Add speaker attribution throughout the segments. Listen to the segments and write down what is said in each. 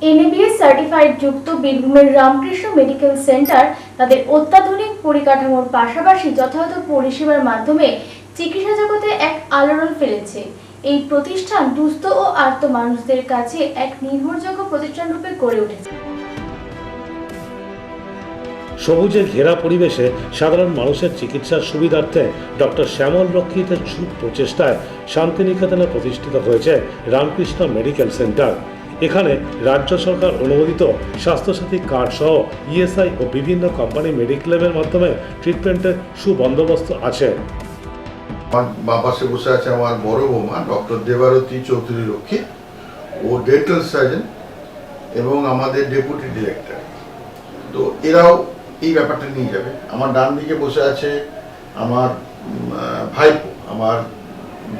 Speaker 1: এনএবিএস certified যুক্ত বীরভূমের Ramakrishna medical centre তাদের অত্যাধুনিক পরিকাঠামোর পাশাপাশি যথাযথ পরিষেবার মাধ্যমে চিকিৎসা জগতে এক আলোড়ন ফেলেছে। এই প্রতিষ্ঠান দুস্থ ও আর্ত মানুষদের কাছে এক নির্ভরযোগ্য প্রতিষ্ঠান রূপে গড়ে উঠেছে।
Speaker 2: সবুজে ঘেরা পরিবেশে সাধারণ মানুষের চিকিৎসার সুবিধার্থে ডক্টর শ্যামল রক্ষিতের ছুট প্রচেষ্টায় শান্তিনিকেতনে প্রতিষ্ঠিত হয়েছে রামকৃষ্ণ মেডিকেল সেন্টার। এখানে রাজ্য সরকার অনুমোদিত স্বাস্থ্যসাথী কার্ড সহ ইএসআই ও বিভিন্ন কোম্পানি মেডিক্লেমের মাধ্যমে ট্রিটমেন্টের সুবন্দোবস্ত আছে।
Speaker 3: আমার বাঁ পাশে বসে আছে আমার বড় বৌমা ডক্টর দেবারতী চৌধুরী রক্ষিত, ও ডেন্টাল সার্জন এবং আমাদের ডেপুটি ডিরেক্টর। তো এরাও এই ব্যাপারটা নিয়ে যাবে। আমার ডান দিকে বসে আছে আমার ভাইপো, আমার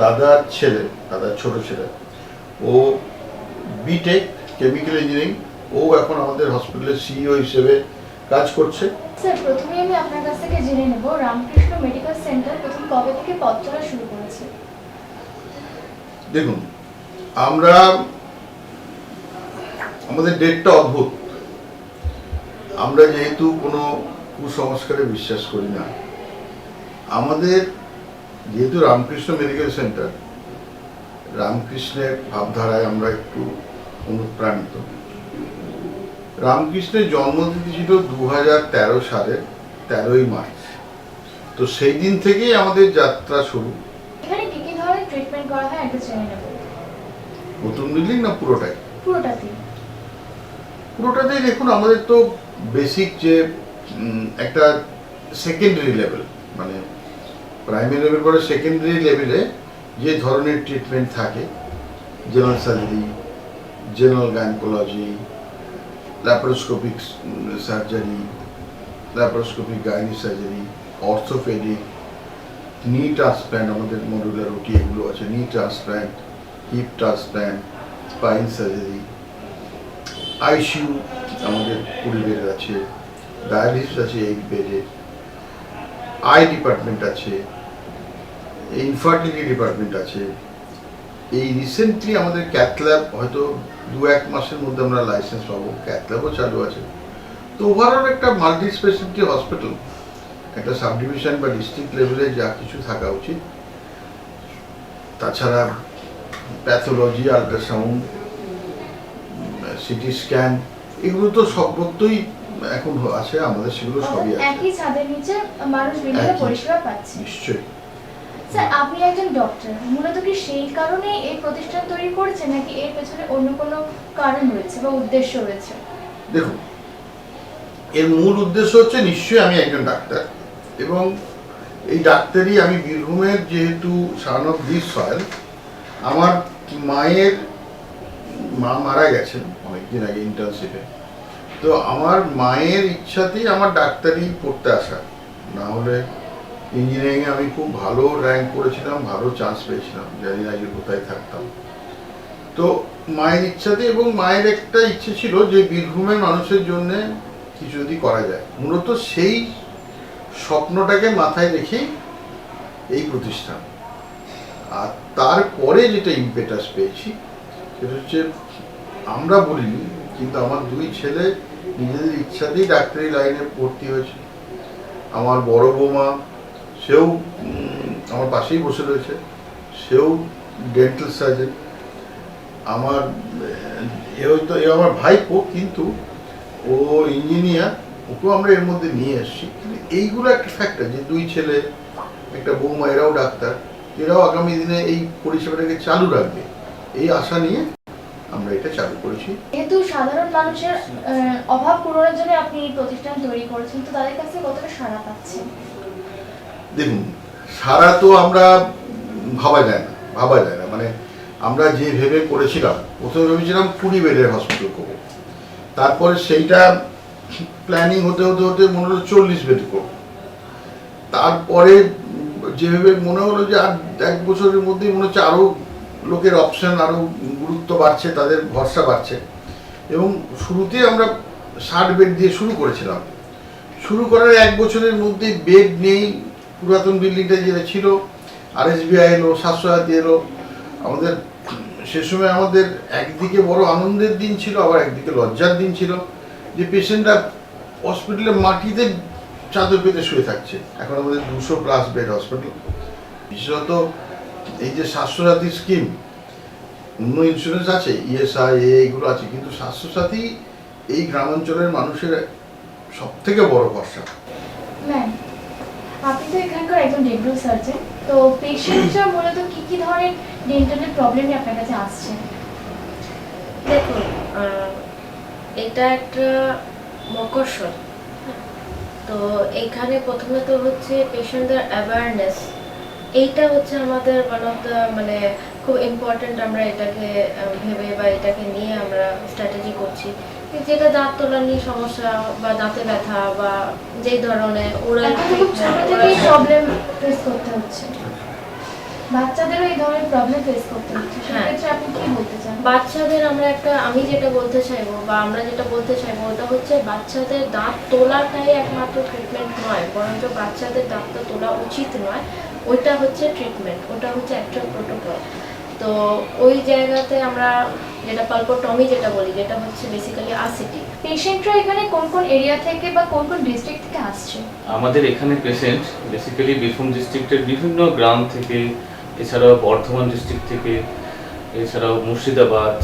Speaker 3: দাদার ছেলে, দাদার ছোট ছেলে। ও বিটেক কেমিক্যাল ইঞ্জিনিয়ারিং, ও এখন আমাদের হসপিটালের সিইও হিসেবে কাজ করছে।
Speaker 1: স্যার, প্রথমে আমি আপনার কাছ থেকে জেনে নেব রামকৃষ্ণ মেডিকেল সেন্টার প্রথম কবে থেকে পথ চলা শুরু করেছে।
Speaker 3: দেখুন, আমাদের ডেটটা অদ্ভুত। আমরা যেহেতু কোনো কুসংস্কারে বিশ্বাস করি না, আমাদের যেহেতু রামকৃষ্ণ মেডিকেল সেন্টার, রামকৃষ্ণের ভাবধারায় আমরা একটু অনুপ্রাণিত। রামকৃষ্ণের জন্মতিথি ছিল 2013 সালের 13ই মার্চ। তো সেই দিন থেকেই আমাদের যাত্রা শুরু।
Speaker 1: এখানে কি কি ধরনের ট্রিটমেন্ট করা হয় একটু জেনে নেব।
Speaker 3: নতুন বিল্ডিং না পুরোটাই?
Speaker 1: পুরোটাতেই
Speaker 3: দেখুন, আমাদের তো বেসিক যে একটা সেকেন্ডারি লেভেল, মানে প্রাইমারি লেভেল পরে সেকেন্ডারি লেভেলে যে ধরনের ট্রিটমেন্ট থাকে, general surgery, general gynaecology, laparoscopic surgery, laparoscopic gynae surgery, orthopaedic, knee transplant, আমাদের মডুলার ওটি এগুলো আছে, knee transplant, hip transplant, spine surgery, ICU আমাদের 20 বেডের আছে, ডায়ালিসিস আছে 8 বেডের, আই ডিপার্টমেন্ট আছে, ইনফার্টিলিটি ডিপার্টমেন্ট আছে। এই রিসেন্টলি আমাদের ক্যাথল্যাব হয়তো 2-1 মাসের মধ্যে আমরা লাইসেন্স পাবো, ক্যাথল্যাবও চালু আছে। তো ওভারঅল একটা মাল্টি স্পেশালিটি হসপিটাল, একটা সাব ডিভিশন বা ডিস্ট্রিক্ট লেভেলে যা কিছু থাকা উচিত। তাছাড়া প্যাথোলজি, আল্ট্রাসাউন্ড, সিটি স্ক্যান, এগুলো তো সর্বত্রই এখন আছে, আমাদের সেগুলো সবই আছে।
Speaker 1: একই ছাদের নিচে মানুষ বিভিন্ন পরিষেবা পাচ্ছে।
Speaker 3: নিশ্চয়ই।
Speaker 1: স্যার, আপনি একজন ডক্টর, মূলত কি সেই কারণে এই প্রতিষ্ঠান তৈরি করেছেন নাকি এর পেছনে অন্য কোনো কারণ রয়েছে বা উদ্দেশ্য রয়েছে?
Speaker 3: দেখুন, এর মূল উদ্দেশ্য হচ্ছে নিশ্চয়ই আমি একজন ডাক্তার, এবং এই ডাক্তারি আমি বীরভূমের যেহেতু সান অফ দিস সয়েল, আমার মা মারা গেছেন অনেকদিন আগে ইন্টার্নশিপে। তো আমার মায়ের ইচ্ছাতেই আমার ডাক্তারি পড়তে আসা, না হলে ইঞ্জিনিয়ারিংয়ে আমি খুব ভালো র্যাঙ্ক করেছিলাম, ভালো চান্স পেয়েছিলাম, জানি না যে কোথায় থাকতাম। তো মায়ের ইচ্ছাতে, এবং মায়ের একটা ইচ্ছে ছিল যে বীরভূমের মানুষের জন্য কিছু যদি করা যায়, মূলত সেই স্বপ্নটাকে মাথায় রেখেই এই প্রতিষ্ঠান। আর তারপরে যেটা ইমপেটাস পেয়েছি সেটা হচ্ছে, আমরা বলিনি কিন্তু আমার 2 ছেলে নিজেদের ইচ্ছাতেই ডাক্তারি লাইনে ভর্তি হয়েছে। আমার বড় বৌমা, সেও আমার পাশেই বসে রয়েছে, সেও ডেন্টাল সার্জন। আমার আমার ভাইপো, কিন্তু ও ইঞ্জিনিয়ার, ওকেও আমরা এর মধ্যে নিয়ে এসেছি। কিন্তু এইগুলো একটা ফ্যাক্টর যে 2 ছেলে, একটা বৌমা, এরাও ডাক্তার, এরাও আগামী দিনে এই পরিষেবাটাকে চালু রাখবে, এই আশা নিয়ে আমরা এটা চালু করেছি।
Speaker 1: যেহেতু সাধারণ মানুষের অভাব পূরণের জন্য আপনি এই প্রতিষ্ঠান তৈরি করেছেন, তো তাদের কাছে কতটা সাড়া পাচ্ছেন?
Speaker 3: দেখুন, সারা তো আমরা ভাবা যায় না, মানে আমরা যে ভেবে করেছিলাম, প্রথমে ভেবেছিলাম 20 বেডের হসপিটাল করবো, তারপরে সেইটা প্ল্যানিং হতে মনে হলো 40 বেড করবো। তারপরে যেভাবে মনে হলো যে আর 1 বছরের মধ্যেই মনে হচ্ছে আরও লোকের অপশন, আরও গুরুত্ব বাড়ছে, তাদের ভরসা বাড়ছে। এবং শুরুতে আমরা 60 বেড দিয়ে শুরু করেছিলাম। শুরু করার 1 বছরের মধ্যে বেড নেই, পুরাতন বিল্ডিংটা যেটা ছিল, RSBI এলো, স্বাস্থ্যসাথী এলো, আমাদের সে সময় আমাদের একদিকে বড় আনন্দের দিন ছিল, আবার একদিকে লজ্জার দিন ছিল যে পেশেন্টরা হসপিটালে মাটিতে চাদর পেতে শুয়ে থাকছে। এখন আমাদের 200+ বেড হসপিটাল। বিশেষত এই যে স্বাস্থ্যসাথী স্কিম, অন্য ইন্স্যুরেন্স আছে, ইএসআই এইগুলো আছে, কিন্তু স্বাস্থ্যসাথী এই গ্রামাঞ্চলের মানুষের সব থেকে বড় ভরসা।
Speaker 1: ম্যাম, আপনি তো এখানকার একজন ডেন্টাল সার্জন, তো পেশেন্টরা মূলত কি কি ধরনের ডেন্টালের প্রবলেম নিয়ে আপনার কাছে আসছে?
Speaker 4: দেখুন, এটা একটা মকরসল। তো এখানে প্রথমে তো হচ্ছে পেশেন্টদের অ্যাওয়ারনেস, এইটা হচ্ছে আমাদের ওয়ান অফ দ্য মানে খুব ইম্পর্টেন্ট। আমরা এটাকে ভেবে বা এটাকে নিয়ে আমরা স্ট্র্যাটেজি করছি, যেটা দাঁত তোলা নিয়ে সমস্যা বা দাঁতে ব্যথা বা যেই ধরনের ওরাল
Speaker 1: এখন তো খুব ছোট থেকেই প্রবলেম ফেস করতে হচ্ছে, বাচ্চাদেরও এই ধরনের প্রবলেম ফেস করতে হচ্ছে,
Speaker 4: হ্যাঁ।
Speaker 1: সেক্ষেত্রে আপনি কি বলতে চান?
Speaker 4: বাচ্চাদের আমি যেটা বলতে চাইবো বা আমরা যেটা বলতে চাইবো ওটা হচ্ছে বাচ্চাদের দাঁত তোলাটাই একমাত্র ট্রিটমেন্ট নয়, বরঞ্চ বাচ্চাদের দাঁতটা তোলা উচিত নয়, ওইটা হচ্ছে ট্রিটমেন্ট, ওটা হচ্ছে একটা প্রোটোকল। তো ওই জায়গাতে আমরা যেটা পালপোটমি যেটা বলি, যেটা হচ্ছে বেসিক্যালি আরসিটি।
Speaker 1: পেশেন্টরা এখানে কোন কোন এরিয়া থেকে বা কোন কোন ডিস্ট্রিক্ট থেকে আসছে?
Speaker 5: আমাদের এখানে পেশেন্ট বেসিক্যালি বীরভূম ডিস্ট্রিক্টের বিভিন্ন গ্রাম থেকে, এছাড়াও বর্ধমান ডিস্ট্রিক্ট থেকে, এছাড়াও মুর্শিদাবাদ,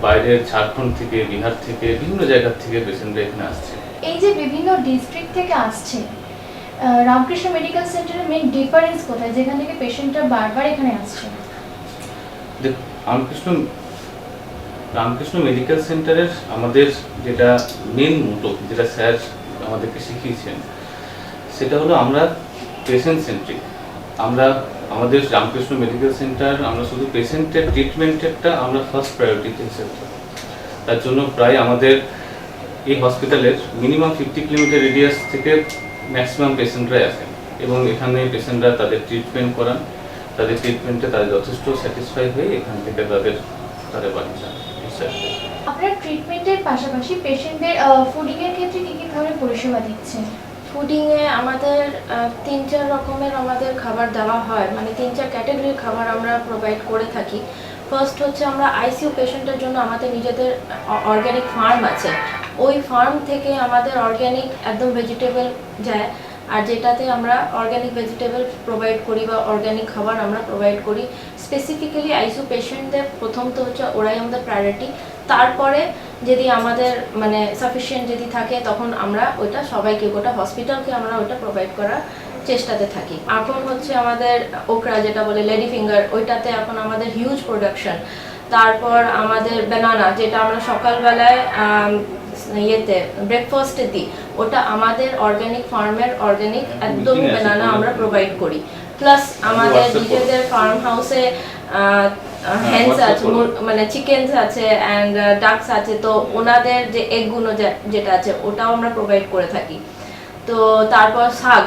Speaker 5: বাইরের ঝাড়খণ্ড থেকে, বিহার থেকে, বিভিন্ন জায়গা থেকে পেশেন্টরা এখানে আসছে।
Speaker 1: এই যে বিভিন্ন ডিস্ট্রিক্ট থেকে আসছে, রামকৃষ্ণ মেডিকেল সেন্টারের মেইন ডিফারেন্স কোথায়, যেখান থেকে পেশেন্টরা বারবার এখানে আসছে?
Speaker 5: দেখুন, রামকৃষ্ণ মেডিকেল সেন্টারের আমাদের যেটা মেন মোটো, যেটা স্যার আমাদেরকে শিখিয়েছেন, সেটা হলো আমরা পেশেন্ট সেন্ট্রিক। আমাদের রামকৃষ্ণ মেডিকেল সেন্টার আমরা শুধু পেশেন্টের ট্রিটমেন্টেরটা আমরা ফার্স্ট প্রায়োরিটিতে হিসেবে থাকি। তার জন্য প্রায় আমাদের এই হসপিটালের মিনিমাম 50 কিলোমিটার রেডিয়াস থেকে ম্যাক্সিমাম পেশেন্টরাই আসেন এবং এখানে পেশেন্টরা তাদের ট্রিটমেন্ট করান। তাদের ট্রিটমেন্টে তারা যথেষ্ট স্যাটিসফাই হয়ে এখান থেকে তাদের বাড়ি যান।
Speaker 1: আপনার ট্রিটমেন্টের পাশাপাশি পেশেন্টদের ফুডিংয়ের ক্ষেত্রে কি কি ধরনের পরিষেবা দিচ্ছেন?
Speaker 4: ফুডিংয়ে আমাদের 3-4 রকমের আমাদের খাবার দেওয়া হয়, মানে 3-4 ক্যাটাগরির খাবার আমরা প্রোভাইড করে থাকি। ফার্স্ট হচ্ছে আমরা আইসিইউ পেশেন্টের জন্য আমাদের নিজেদের অর্গ্যানিক ফার্ম আছে, ওই ফার্ম থেকে আমাদের অর্গ্যানিক একদম ভেজিটেবল যায়, আর যেটাতে আমরা অর্গ্যানিক ভেজিটেবল প্রোভাইড করি বা অর্গ্যানিক খাবার আমরা প্রোভাইড করি। স্পেসিফিক্যালি আইসিইউ পেশেন্টদের প্রথম তো হচ্ছে ওরাই আমাদের প্রায়োরিটি, তারপরে যদি আমাদের মানে সাফিসিয়েন্ট যদি থাকে তখন আমরা ওইটা সবাইকে, গোটা হসপিটালকে আমরা ওইটা প্রোভাইড করার চেষ্টাতে থাকি। এখন হচ্ছে আমাদের ওকরা যেটা বলে লেডি ফিঙ্গার, ওইটাতে এখন আমাদের হিউজ প্রোডাকশন। তারপর আমাদের ব্যানানা, যেটা আমরা সকালবেলায় ইয়েতে ব্রেকফাস্টে দিই, ওটা আমাদের অর্গ্যানিক ফার্মের অর্গ্যানিক একদম ব্যানানা আমরা প্রোভাইড করি। প্লাস আমাদের নিজেদের ফার্ম হাউসে হ্যান্স আছে, মানে চিকেনস আছে অ্যান্ড ডাকস আছে, তো ওনাদের যে এগগুলো যেটা আছে ওটাও আমরা প্রোভাইড করে থাকি। তো তারপর শাক,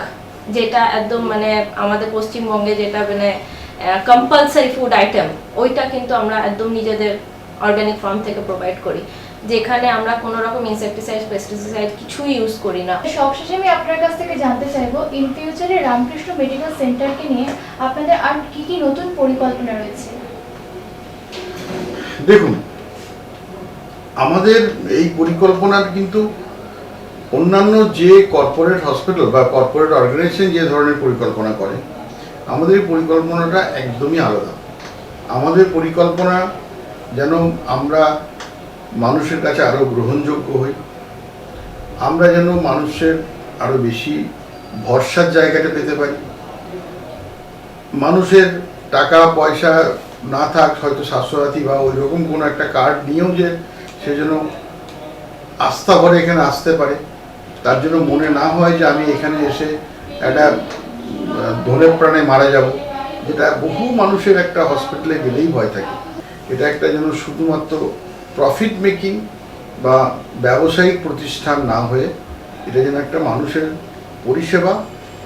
Speaker 4: যেটা একদম মানে আমাদের পশ্চিমবঙ্গে যেটা মানে কম্পালসারি ফুড আইটেম, ওইটা কিন্তু আমরা একদম নিজেদের অর্গ্যানিক ফার্ম থেকে প্রোভাইড করি, যেখানে আমরা কোনো রকম ইনসেকটিসাইড পেস্টিসাইড কিছুই ইউজ করি না।
Speaker 1: সবশেষে আমি আপনার কাছ থেকে জানতে চাইবো, ইন ফিউচারে রামকৃষ্ণ মেডিকেল সেন্টারকে নিয়ে আপনাদের আর কি কি নতুন পরিকল্পনা রয়েছে?
Speaker 3: দেখুন, আমাদের এই পরিকল্পনার কিন্তু অন্যান্য যে কর্পোরেট হসপিটাল বা কর্পোরেট অর্গানাইজেশন যে ধরনের পরিকল্পনা করে, আমাদের এই পরিকল্পনাটা একদমই আলাদা। আমাদের পরিকল্পনা যেন আমরা মানুষের কাছে আরও গ্রহণযোগ্য হই, আমরা যেন মানুষের আরও বেশি ভরসার জায়গাটা পেতে পারি। মানুষের টাকা পয়সা না থাক, হয়তো স্বাস্থ্যসাথী বা ওই রকম কোনো একটা কার্ড নিয়েও যে সে যেন আস্থা ভরে এখানে আসতে পারে, তার জন্য মনে না হয় যে আমি এখানে এসে একটা ধনে প্রাণে মারা যাব, যেটা বহু মানুষের একটা হসপিটালে গেলেই ভয় থাকে। এটা একটা যেন শুধুমাত্র প্রফিট মেকিং বা ব্যবসায়িক প্রতিষ্ঠান না হয়ে এটা যেন একটা মানুষের পরিষেবা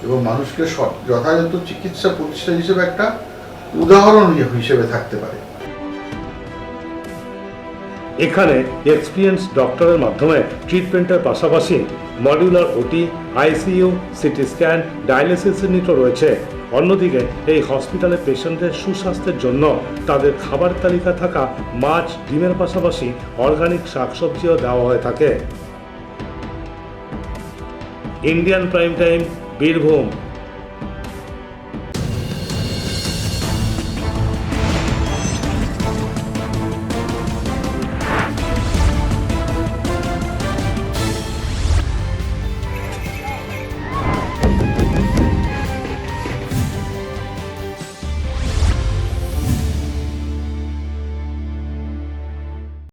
Speaker 3: এবং মানুষকে যথাযথ চিকিৎসা প্রতিষ্ঠান হিসেবে একটা উদাহরণ হিসেবে থাকতে পারে।
Speaker 2: এখানে এক্সপিরিয়েন্স ডক্টরের মাধ্যমে ট্রিটমেন্টের পাশাপাশি modular OT, ICU, CT scan, dialysis ইউনিটও রয়েছে। অন্যদিকে এই হসপিটালে পেশেন্টদের সুস্বাস্থ্যের জন্য তাদের খাবার তালিকা থাকা মাছ, ডিমের পাশাপাশি অর্গানিক শাকসবজিও দেওয়া হয়ে থাকে। Indian prime time, Birbhum.